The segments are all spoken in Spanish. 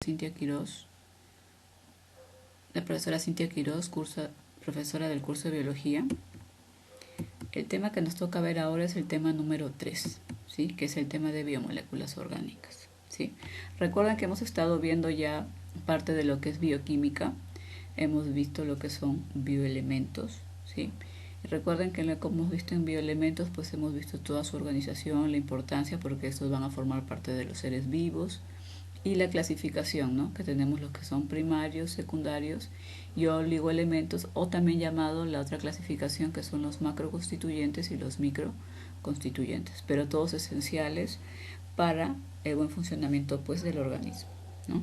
Cintia Quirós, la profesora Cintia Quirós, profesora del curso de Biología. El tema que nos toca ver ahora es el tema número 3, ¿sí? Que es el tema de biomoléculas orgánicas, ¿sí? Recuerden que hemos estado viendo ya parte de lo que es bioquímica, hemos visto lo que son bioelementos, ¿sí? Y recuerden que lo que hemos visto en bioelementos, pues hemos visto toda su organización, la importancia, porque estos van a formar parte de los seres vivos, y la clasificación, ¿no? Que tenemos los que son primarios, secundarios y oligoelementos, o también llamado la otra clasificación, que son los macroconstituyentes y los microconstituyentes, pero todos esenciales para el buen funcionamiento, pues, del organismo, ¿no?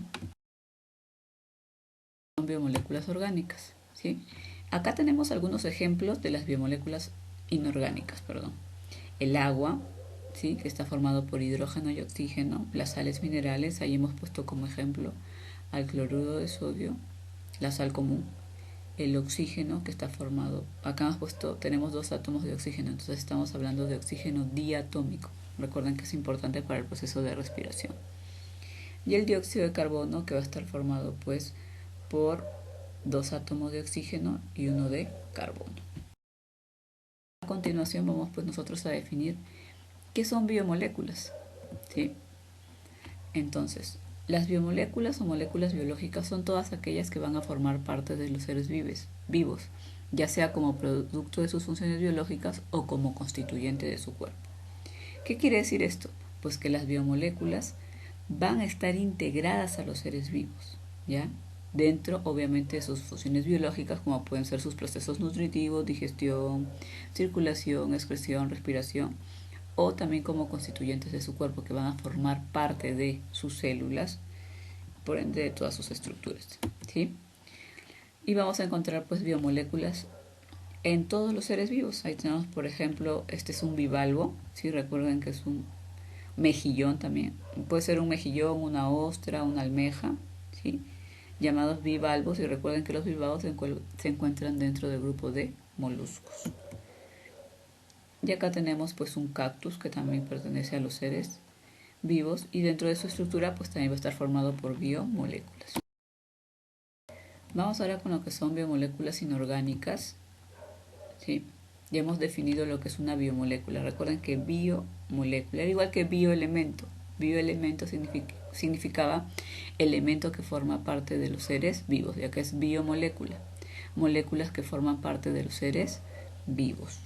Son biomoléculas orgánicas, ¿sí? Acá tenemos algunos ejemplos de las biomoléculas inorgánicas, perdón. El agua, ¿sí? Que está formado por hidrógeno y oxígeno, las sales minerales, ahí hemos puesto como ejemplo al cloruro de sodio, la sal común, el oxígeno que está formado, acá hemos puesto, tenemos 2 átomos de oxígeno, entonces estamos hablando de oxígeno diatómico, recuerden que es importante para el proceso de respiración, y el dióxido de carbono, que va a estar formado pues por 2 átomos de oxígeno y 1 de carbono. A continuación vamos pues nosotros a definir ¿qué son biomoléculas? ¿Sí? Entonces, las biomoléculas o moléculas biológicas son todas aquellas que van a formar parte de los seres vivos, ya sea como producto de sus funciones biológicas o como constituyente de su cuerpo. ¿Qué quiere decir esto? Pues que las biomoléculas van a estar integradas a los seres vivos, ¿ya? Dentro, obviamente, de sus funciones biológicas, como pueden ser sus procesos nutritivos, digestión, circulación, excreción, respiración, o también como constituyentes de su cuerpo, que van a formar parte de sus células, por ende de todas sus estructuras, ¿sí? Y vamos a encontrar pues biomoléculas en todos los seres vivos. Ahí tenemos, por ejemplo, este es un bivalvo, ¿sí? Recuerden que es un mejillón también, puede ser un mejillón, una ostra, una almeja, ¿sí? Llamados bivalvos, y recuerden que los bivalvos se encuentran dentro del grupo de moluscos. Y acá tenemos pues un cactus que también pertenece a los seres vivos, y dentro de su estructura pues también va a estar formado por biomoléculas. Vamos ahora con lo que son biomoléculas inorgánicas, ¿sí? Ya hemos definido lo que es una biomolécula. Recuerden que biomolécula, igual que bioelemento. Bioelemento significaba elemento que forma parte de los seres vivos, ya que es biomolécula. Moléculas que forman parte de los seres vivos.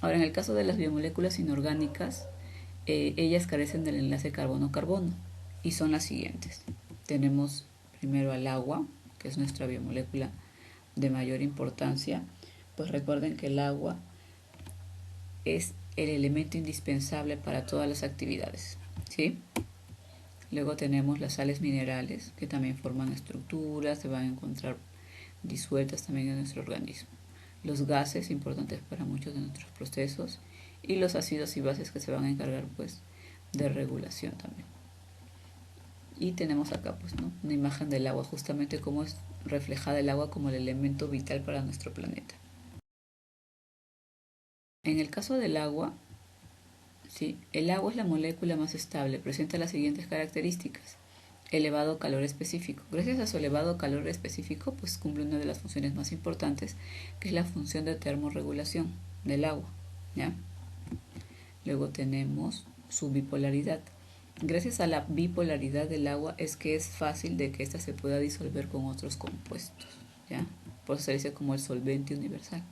Ahora, en el caso de las biomoléculas inorgánicas, ellas carecen del enlace carbono-carbono y son las siguientes. Tenemos primero al agua, que es nuestra biomolécula de mayor importancia. Pues recuerden que el agua es el elemento indispensable para todas las actividades, ¿sí? Luego tenemos las sales minerales, que también forman estructuras, se van a encontrar disueltas también en nuestro organismo. Los gases, importantes para muchos de nuestros procesos, y los ácidos y bases, que se van a encargar pues de regulación también. Y tenemos acá pues, ¿no? Una imagen del agua, justamente cómo es reflejada el agua como el elemento vital para nuestro planeta. En el caso del agua, ¿sí? El agua es la molécula más estable, presenta las siguientes características. Elevado calor específico. Gracias a su elevado calor específico, pues cumple una de las funciones más importantes, que es la función de termorregulación del agua, ¿ya? Luego tenemos su bipolaridad. Gracias a la bipolaridad del agua es que es fácil de que ésta se pueda disolver con otros compuestos, ¿ya? Por eso se dice como el solvente universal.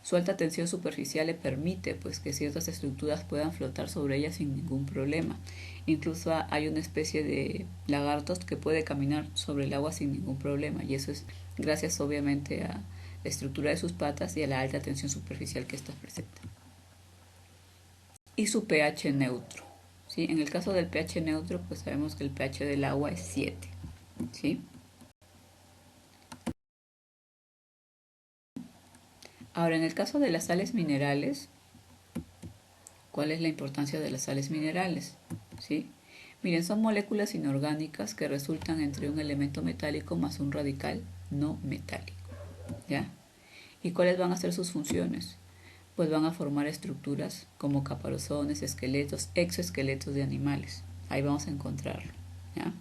Su alta tensión superficial le permite pues, que ciertas estructuras puedan flotar sobre ella sin ningún problema. Incluso hay una especie de lagartos que puede caminar sobre el agua sin ningún problema, y eso es gracias obviamente a la estructura de sus patas y a la alta tensión superficial que ésta presenta. Y su pH neutro, ¿sí? En el caso del pH neutro, pues sabemos que el pH del agua es 7, ¿sí? Ahora, en el caso de las sales minerales, ¿cuál es la importancia de las sales minerales? ¿Sí? Miren, son moléculas inorgánicas que resultan entre un elemento metálico más un radical no metálico, ¿ya? ¿Y cuáles van a ser sus funciones? Pues van a formar estructuras como caparazones, esqueletos, exoesqueletos de animales. Ahí vamos a encontrarlo, ¿ya?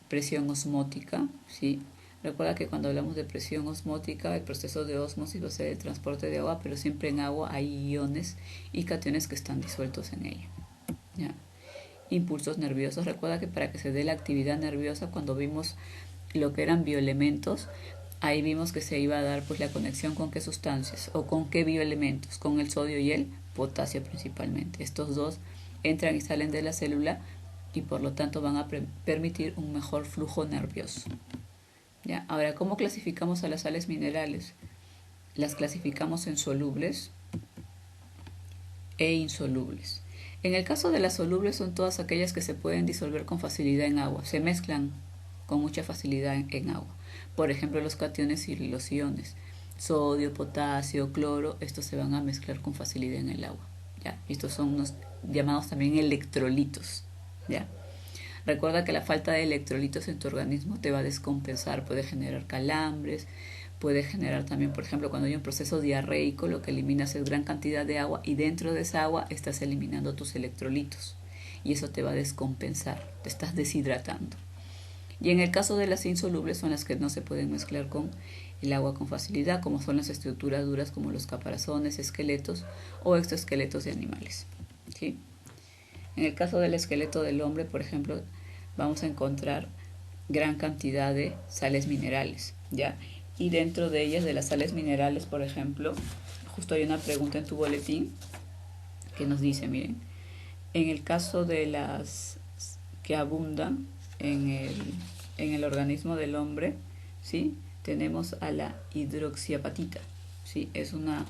presión osmótica, ¿sí? Recuerda que cuando hablamos de presión osmótica, el proceso de ósmosis va a ser el transporte de agua, pero siempre en agua hay iones y cationes que están disueltos en ella, ¿ya? Impulsos nerviosos. Recuerda que para que se dé la actividad nerviosa, cuando vimos lo que eran bioelementos, ahí vimos que se iba a dar pues la conexión con qué sustancias o con qué bioelementos, con el sodio y el potasio principalmente. Estos dos entran y salen de la célula y por lo tanto van a permitir un mejor flujo nervioso. ¿Ya? Ahora, ¿cómo clasificamos a las sales minerales? Las clasificamos en solubles e insolubles. En el caso de las solubles son todas aquellas que se pueden disolver con facilidad en agua, se mezclan con mucha facilidad en agua. Por ejemplo, los cationes y los iones, sodio, potasio, cloro, estos se van a mezclar con facilidad en el agua. ¿Ya? Estos son unos llamados también electrolitos. ¿Ya? Recuerda que la falta de electrolitos en tu organismo te va a descompensar, puede generar calambres, puede generar también, por ejemplo, cuando hay un proceso diarreico, lo que eliminas es gran cantidad de agua y dentro de esa agua estás eliminando tus electrolitos y eso te va a descompensar, te estás deshidratando. Y en el caso de las insolubles son las que no se pueden mezclar con el agua con facilidad, como son las estructuras duras como los caparazones, esqueletos o exoesqueletos de animales. ¿Sí? En el caso del esqueleto del hombre, por ejemplo, vamos a encontrar gran cantidad de sales minerales, ¿ya? Y dentro de ellas, de las sales minerales, por ejemplo, justo hay una pregunta en tu boletín que nos dice, miren, en el caso de las que abundan en el organismo del hombre, ¿sí? Tenemos a la hidroxiapatita, ¿sí? Es una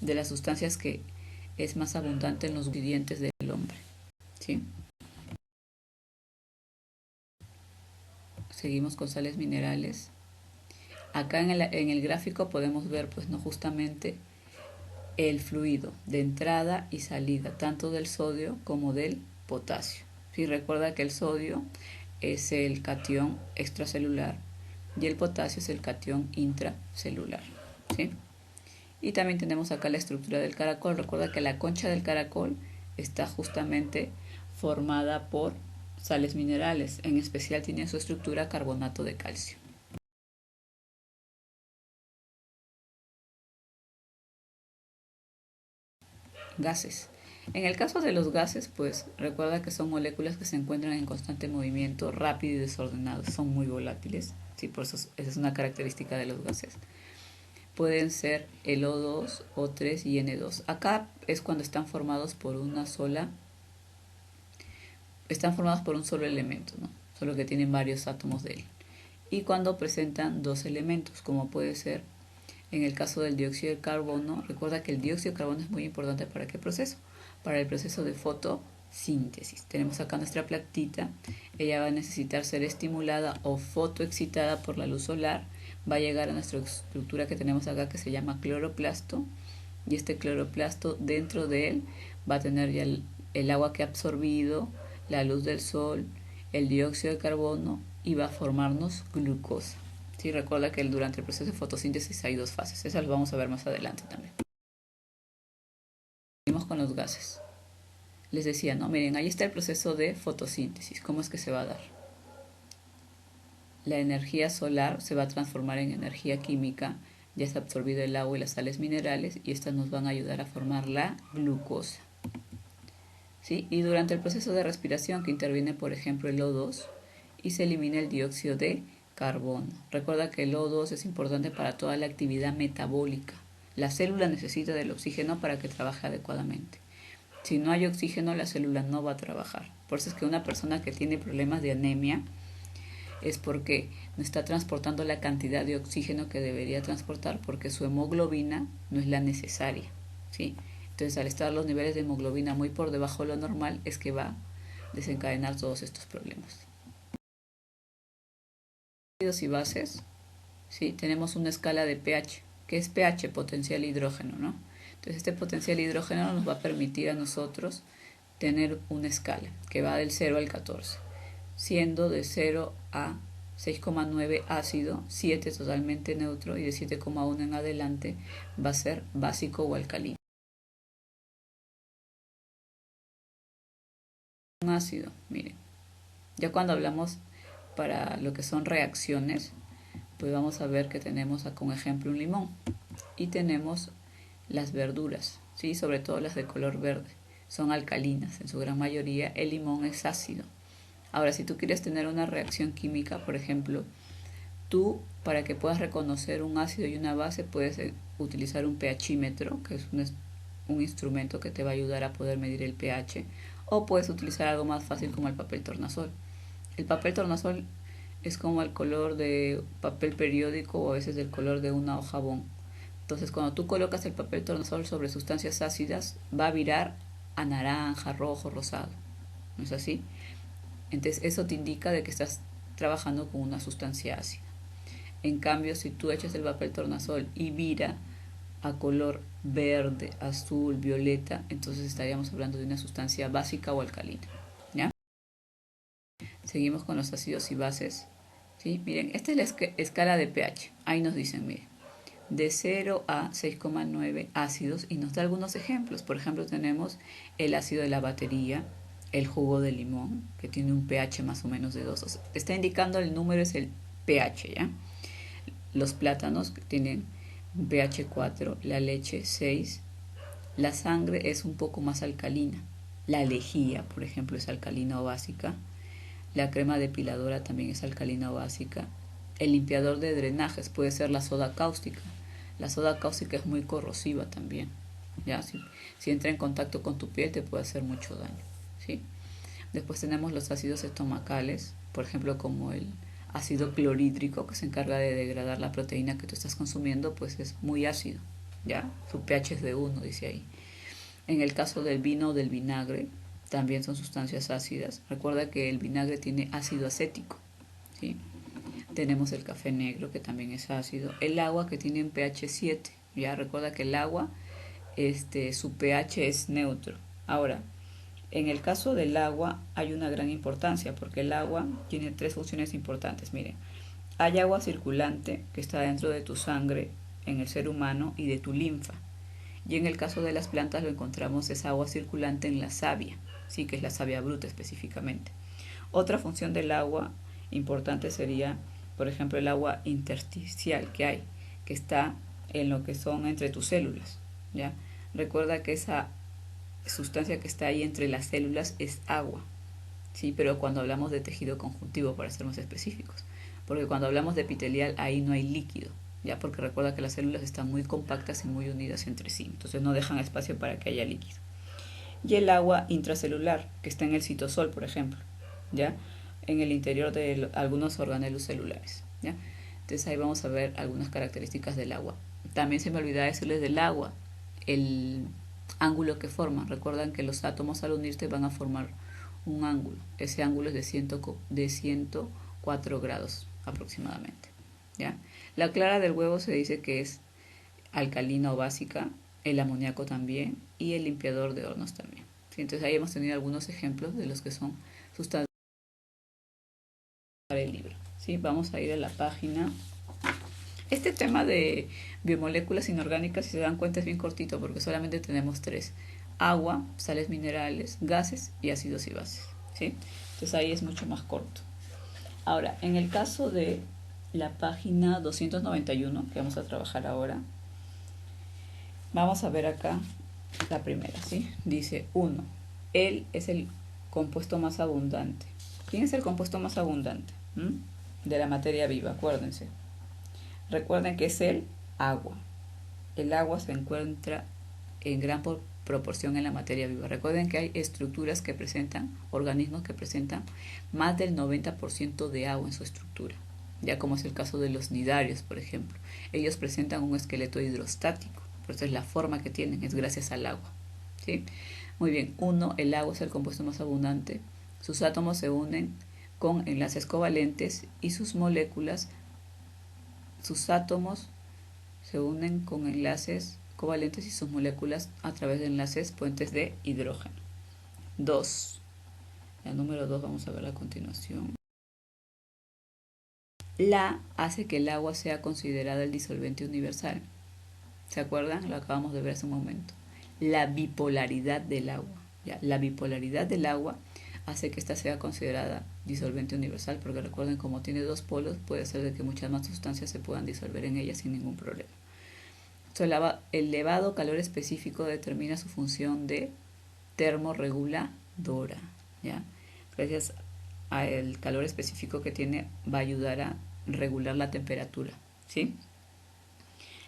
de las sustancias que es más abundante en los dientes del hombre, ¿sí? Seguimos con sales minerales. Acá en el gráfico podemos ver, pues, no justamente el fluido de entrada y salida, tanto del sodio como del potasio. Si recuerda que el sodio es el catión extracelular y el potasio es el catión intracelular. ¿Sí? Y también tenemos acá la estructura del caracol. Recuerda que la concha del caracol está justamente formada por sales minerales, en especial tiene su estructura carbonato de calcio. Gases. En el caso de los gases, pues recuerda que son moléculas que se encuentran en constante movimiento, rápido y desordenado, son muy volátiles, sí, por eso esa es una característica de los gases. Pueden ser el O2, O3 y N2. Acá es cuando están formados por un solo elemento, ¿no? Solo que tienen varios átomos de él. Y cuando presentan dos elementos, como puede ser en el caso del dióxido de carbono, recuerda que el dióxido de carbono es muy importante para qué proceso, para el proceso de fotosíntesis. Tenemos acá nuestra platita, ella va a necesitar ser estimulada o fotoexcitada por la luz solar, va a llegar a nuestra estructura que tenemos acá que se llama cloroplasto, y este cloroplasto dentro de él va a tener ya el agua que ha absorbido, la luz del sol, el dióxido de carbono y va a formarnos glucosa. Sí, recuerda que durante el proceso de fotosíntesis hay dos fases, esas las vamos a ver más adelante también. Seguimos con los gases. Les decía, no, miren, ahí está el proceso de fotosíntesis. ¿Cómo es que se va a dar? La energía solar se va a transformar en energía química, ya está absorbido el agua y las sales minerales y estas nos van a ayudar a formar la glucosa. ¿Sí? Y durante el proceso de respiración que interviene, por ejemplo, el O2 y se elimina el dióxido de carbono. Recuerda que el O2 es importante para toda la actividad metabólica. La célula necesita del oxígeno para que trabaje adecuadamente. Si no hay oxígeno, la célula no va a trabajar. Por eso es que una persona que tiene problemas de anemia es porque no está transportando la cantidad de oxígeno que debería transportar porque su hemoglobina no es la necesaria, ¿sí? Entonces, al estar los niveles de hemoglobina muy por debajo de lo normal, es que va a desencadenar todos estos problemas. Ácidos y bases, ¿sí? Tenemos una escala de pH, que es pH, potencial hidrógeno, ¿no? Entonces, este potencial hidrógeno nos va a permitir a nosotros tener una escala que va del 0 al 14, siendo de 0 a 6,9 ácido, 7 totalmente neutro y de 7,1 en adelante va a ser básico o alcalino. Un ácido, miren, ya cuando hablamos para lo que son reacciones, pues vamos a ver que tenemos como ejemplo un limón y tenemos las verduras, ¿sí? Sobre todo las de color verde, son alcalinas en su gran mayoría. El limón es ácido. Ahora, si tú quieres tener una reacción química, por ejemplo, tú, para que puedas reconocer un ácido y una base, puedes utilizar un pHímetro, que es un instrumento que te va a ayudar a poder medir el pH, o puedes utilizar algo más fácil como el papel tornasol. El papel tornasol es como el color de papel periódico o a veces del color de una hoja bond. Entonces, cuando tú colocas el papel tornasol sobre sustancias ácidas, va a virar a naranja, rojo, rosado. ¿No es así? Entonces, eso te indica de que estás trabajando con una sustancia ácida. En cambio, si tú echas el papel tornasol y vira a color verde, azul, violeta, entonces estaríamos hablando de una sustancia básica o alcalina. ¿Ya? Seguimos con los ácidos y bases. ¿Sí? Miren, esta es la escala de pH. Ahí nos dicen, miren, de 0 a 6,9 ácidos y nos da algunos ejemplos. Por ejemplo, tenemos el ácido de la batería, el jugo de limón, que tiene un pH más o menos de 2. O sea, te está indicando el número, es el pH, ¿ya? Los plátanos que tienen un pH 4, la leche 6, la sangre es un poco más alcalina. La lejía, por ejemplo, es alcalina o básica. La crema depiladora también es alcalina o básica. El limpiador de drenajes puede ser la soda cáustica. La soda cáustica es muy corrosiva también. ¿Ya? Si entra en contacto con tu piel te puede hacer mucho daño. ¿Sí? Después tenemos los ácidos estomacales, por ejemplo como el ácido clorhídrico, que se encarga de degradar la proteína que tú estás consumiendo, pues es muy ácido. ¿Ya? Su pH es de 1, dice ahí. En el caso del vino o del vinagre, también son sustancias ácidas. Recuerda que el vinagre tiene ácido acético. ¿Sí? Tenemos el café negro, que también es ácido. El agua, que tiene un pH 7. Ya recuerda que el agua, su pH es neutro. Ahora, en el caso del agua hay una gran importancia, porque el agua tiene 3 funciones importantes. Miren, hay agua circulante que está dentro de tu sangre en el ser humano y de tu linfa. Y en el caso de las plantas lo encontramos esa agua circulante en la savia, sí, que es la savia bruta específicamente. Otra función del agua importante sería, por ejemplo, el agua intersticial que hay, que está en lo que son entre tus células, ¿ya? Recuerda que esa sustancia que está ahí entre las células es agua, ¿sí? Pero cuando hablamos de tejido conjuntivo, para ser más específicos, porque cuando hablamos de epitelial ahí no hay líquido, ya, porque recuerda que las células están muy compactas y muy unidas entre sí, entonces no dejan espacio para que haya líquido. Y el agua intracelular, que está en el citosol, por ejemplo, ya, en el interior de algunos organelos celulares, ya. Entonces ahí vamos a ver algunas características del agua. También se me olvidaba decirles del agua, el ángulo que forman. Recuerdan que los átomos al unirse van a formar un ángulo. Ese ángulo es de 104 grados aproximadamente, ¿ya? La clara del huevo se dice que es alcalina o básica, el amoníaco también y el limpiador de hornos también. ¿Sí? Entonces ahí hemos tenido algunos ejemplos de los que son sustancias para el libro. ¿Sí? Vamos a ir a la página. Este tema de biomoléculas inorgánicas, si se dan cuenta, es bien cortito porque solamente tenemos 3: agua, sales minerales, gases y ácidos y bases. ¿Sí? Entonces ahí es mucho más corto. Ahora, en el caso de la página 291, que vamos a trabajar ahora, vamos a ver acá la primera, ¿sí? Dice 1. Él es el compuesto más abundante. ¿Quién es el compuesto más abundante? De la materia viva, acuérdense. Recuerden que es el agua. El agua se encuentra en gran proporción en la materia viva. Recuerden que hay estructuras que presentan, organismos que presentan más del 90% de agua en su estructura. Ya como es el caso de los nidarios, por ejemplo. Ellos presentan un esqueleto hidrostático. Por eso es la forma que tienen, es gracias al agua. ¿Sí? Muy bien, 1. El agua es el compuesto más abundante. Sus átomos se unen con enlaces covalentes y sus moléculas, sus átomos se unen con enlaces covalentes y sus moléculas a través de enlaces puentes de hidrógeno. 2. La número 2 vamos a ver a continuación. La hace que el agua sea considerada el disolvente universal. ¿Se acuerdan? Lo acabamos de ver hace un momento. La bipolaridad del agua. ¿Ya? La bipolaridad del agua hace que esta sea considerada disolvente universal, porque recuerden, como tiene dos polos, puede ser de que muchas más sustancias se puedan disolver en ella sin ningún problema. Su elevado calor específico determina su función de termorreguladora, ¿ya? Gracias al calor específico que tiene, va a ayudar a regular la temperatura, ¿sí?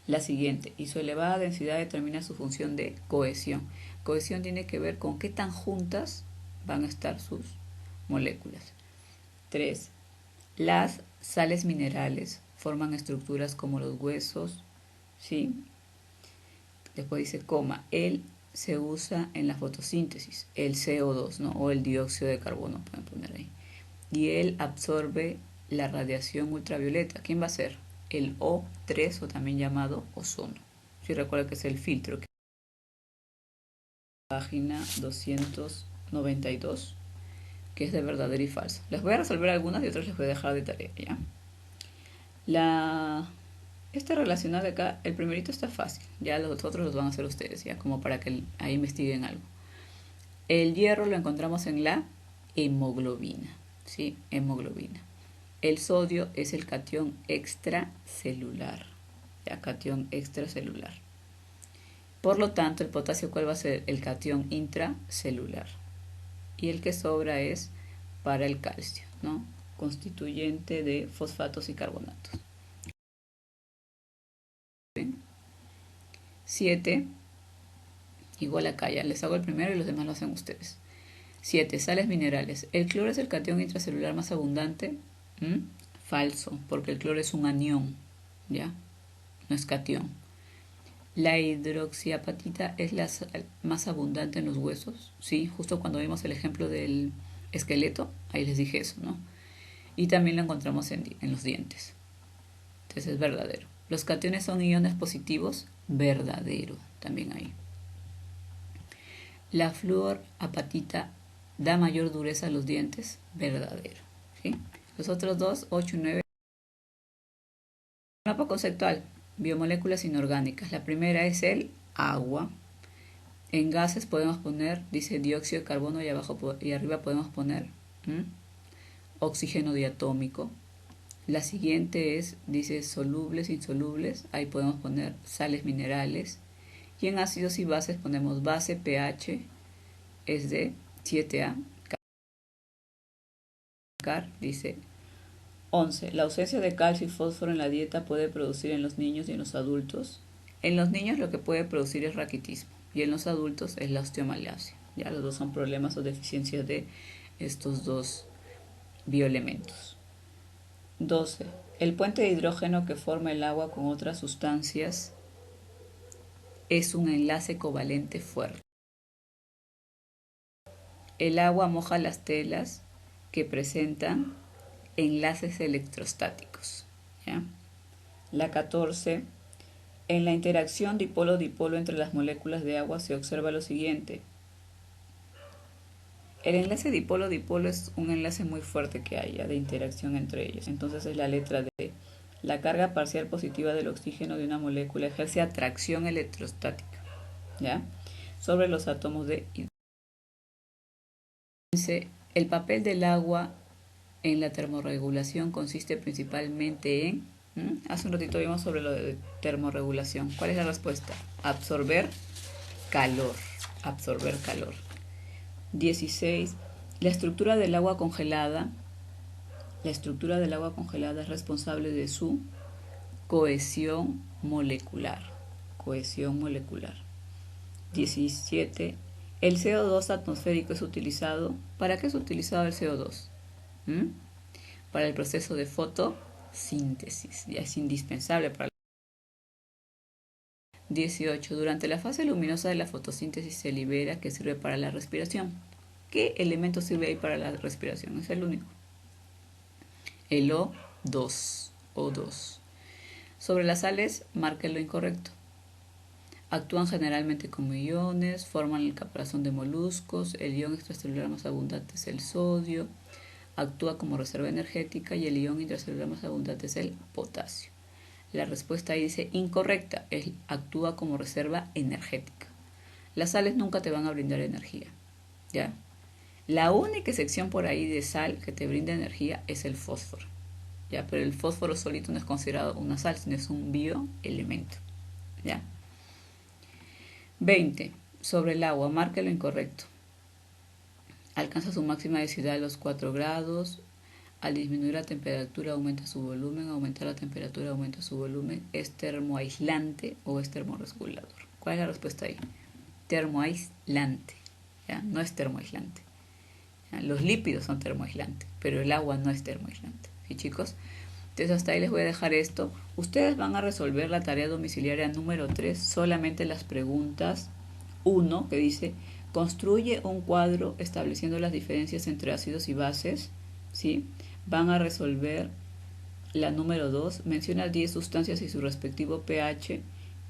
La siguiente, y su elevada densidad determina su función de cohesión. Cohesión tiene que ver con qué tan juntas van a estar sus moléculas. 3. Las sales minerales forman estructuras como los huesos, ¿sí? Después dice, coma, él se usa en la fotosíntesis, el CO2, ¿no? O el dióxido de carbono, pueden poner ahí. Y él absorbe la radiación ultravioleta. ¿Quién va a ser? El O3, o también llamado ozono. Si recuerda que es el filtro. Página 292, que es de verdadero y falso. Les voy a resolver algunas y otras les voy a dejar de tarea, ¿ya? Este relacionado de acá, el primerito está fácil, ya los otros los van a hacer ustedes, ya, como para que ahí investiguen algo. El hierro lo encontramos en la hemoglobina, ¿sí? Hemoglobina. El sodio es el catión extracelular, ya, catión extracelular. Por lo tanto, el potasio, ¿cuál va a ser? El catión intracelular. Y el que sobra es para el calcio, ¿no? Constituyente de fosfatos y carbonatos. 7, igual acá, ya les hago el primero y los demás lo hacen ustedes. 7. Sales minerales. ¿El cloro es el catión intracelular más abundante? Falso, porque el cloro es un anión, ¿ya? No es catión. ¿La hidroxiapatita es la más abundante en los huesos? Sí, justo cuando vimos el ejemplo del esqueleto, ahí les dije eso, ¿no? Y también lo encontramos en los dientes. Entonces es verdadero. ¿Los cationes son iones positivos? Verdadero, también ahí. ¿La fluorapatita da mayor dureza a los dientes? Verdadero, ¿sí? Los otros dos, 8 y 9. Mapa conceptual. Biomoléculas inorgánicas. La primera es el agua. En gases podemos poner, dice dióxido de carbono, y abajo y arriba podemos poner oxígeno diatómico. La siguiente es, dice solubles, insolubles, ahí podemos poner sales minerales. Y en ácidos y bases ponemos base, pH es de 7A. Dice 11. La ausencia de calcio y fósforo en la dieta puede producir en los niños y en los adultos. En los niños lo que puede producir es raquitismo y en los adultos es la osteomalacia. Ya los dos son problemas o deficiencias de estos dos bioelementos. 12. El puente de hidrógeno que forma el agua con otras sustancias es un enlace covalente fuerte. El agua moja las telas que presentan enlaces electrostáticos, ¿ya? La 14. En la interacción dipolo-dipolo entre las moléculas de agua se observa lo siguiente. El enlace dipolo-dipolo es un enlace muy fuerte que haya de interacción entre ellos. Entonces es la letra D. La carga parcial positiva del oxígeno de una molécula ejerce atracción electrostática, ¿ya? Sobre los átomos de hidrógeno. El papel del agua en la termorregulación consiste principalmente en... Hace un ratito vimos sobre lo de termorregulación. ¿Cuál es la respuesta? Absorber calor. Absorber calor. 16. La estructura del agua congelada. La estructura del agua congelada es responsable de su cohesión molecular. Cohesión molecular. 17. El CO2 atmosférico es utilizado. ¿Para qué es utilizado el CO2? Para el proceso de fotosíntesis. Ya es indispensable para 18. Durante la fase luminosa de la fotosíntesis se libera, que sirve para la respiración. ¿Qué elemento sirve ahí para la respiración? Es el único. El O2. O2. Sobre las sales, marque lo incorrecto. Actúan generalmente como iones, forman el caparazón de moluscos, el ion extracelular más abundante es el sodio, actúa como reserva energética y el ion intracelular más abundante es el potasio. La respuesta ahí dice incorrecta, actúa como reserva energética. Las sales nunca te van a brindar energía, ¿ya? La única sección por ahí de sal que te brinda energía es el fósforo. ¿Ya? Pero el fósforo solito no es considerado una sal, sino es un bioelemento. ¿Ya? 20. Sobre el agua, marque lo incorrecto. Alcanza su máxima densidad a los 4 grados. Al disminuir la temperatura aumenta su volumen. Aumentar la temperatura aumenta su volumen. ¿Es termoaislante o es termorregulador? ¿Cuál es la respuesta ahí? Termoaislante. ¿Ya? No es termoaislante. ¿Ya? Los lípidos son termoaislantes, pero el agua no es termoaislante. ¿Sí, chicos? Entonces hasta ahí les voy a dejar esto. Ustedes van a resolver la tarea domiciliaria número 3, solamente las preguntas 1, que dice, construye un cuadro estableciendo las diferencias entre ácidos y bases. ¿Sí? Van a resolver la número 2, menciona 10 sustancias y su respectivo pH,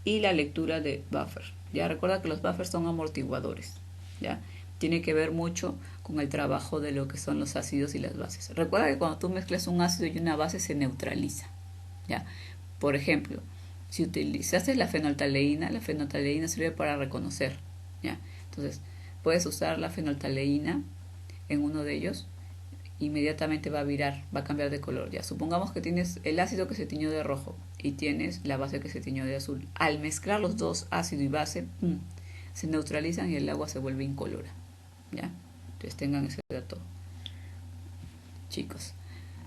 y la lectura de buffer. Ya recuerda que los buffers son amortiguadores. ¿Ya? Tiene que ver mucho con el trabajo de lo que son los ácidos y las bases. Recuerda que cuando tú mezclas un ácido y una base se neutraliza. ¿Ya? Por ejemplo, si utilizaste la fenoltaleína sirve para reconocer. ¿Ya? Entonces, puedes usar la fenoltaleína en uno de ellos, inmediatamente va a virar, va a cambiar de color. Ya, supongamos que tienes el ácido que se tiñó de rojo y tienes la base que se tiñó de azul. Al mezclar los dos, ácido y base, se neutralizan y el agua se vuelve incolora. ¿Ya? Entonces tengan ese dato, chicos.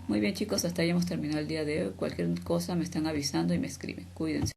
Muy bien, chicos, hasta ahí hemos terminado el día de hoy. Cualquier cosa me están avisando y me escriben. Cuídense.